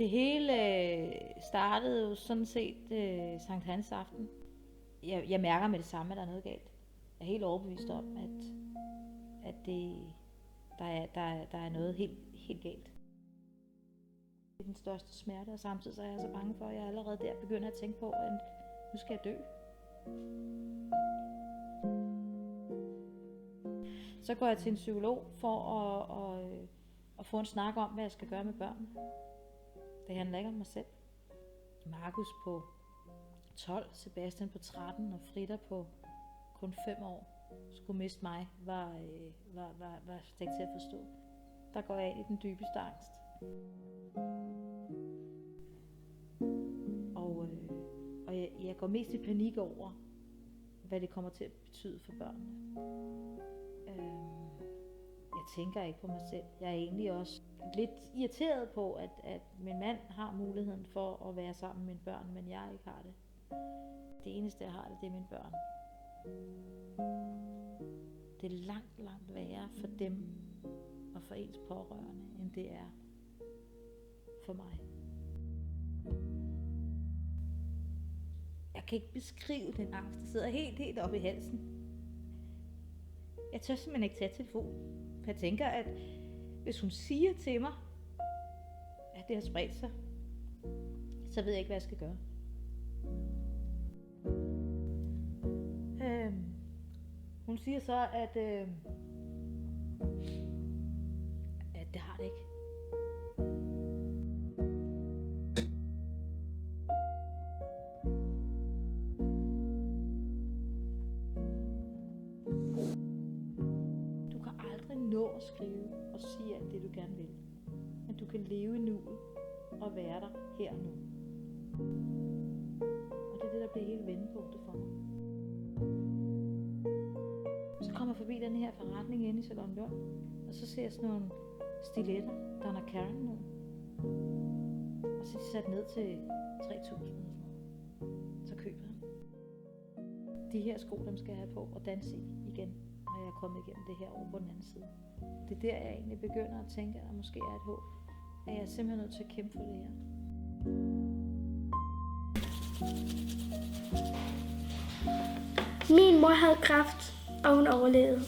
Det hele startede jo sådan set Sankt Hans aften. Jeg mærker med det samme, at der er noget galt. Jeg er helt overbevist om, at der er noget helt galt. Det er den største smerte, og samtidig så er jeg så bange for, at jeg allerede der begynder at tænke på, at nu skal jeg dø. Så går jeg til en psykolog for at få en snak om, hvad jeg skal gøre med børnene. Det handler ikke om mig selv. Markus på 12, Sebastian på 13 og Frida på kun 5 år skulle miste mig, var slet ikke til at forstå. Der går jeg ind i den dybeste angst. Og jeg går mest i panik over, hvad det kommer til at betyde for børnene. Jeg tænker ikke på mig selv. Jeg er egentlig også lidt irriteret på, at min mand har muligheden for at være sammen med mine børn, men jeg ikke har det. Det eneste, jeg har det er mine børn. Det er langt værre for dem og for ens pårørende, end det er for mig. Jeg kan ikke beskrive den angst, der sidder helt oppe i halsen. Jeg tør simpelthen ikke tage telefonen. For jeg tænker, at hvis hun siger til mig, at det har spredt sig, så ved jeg ikke, hvad jeg skal gøre. Hun siger så, at det har det ikke. Du kan aldrig nå at skrive og sige alt det, du gerne vil. Men du kan leve i nuet og være der her og nu. Og det er det, der bliver hele vendepunktet for mig. Så kommer jeg forbi den her forretning inde i Charlottenlund, og så ser jeg sådan nogle stiletter, Donna Karan nogle. Og så er de sat ned til 3.000. Så køber jeg dem. De her sko, dem skal jeg have på og danse i igen, når jeg er kommet igennem det her over på den anden side. Det er der, jeg egentlig begynder at tænke, at der måske er et håb. At jeg er simpelthen nødt til at kæmpe for det her. Min mor havde kræft, og hun overlevede.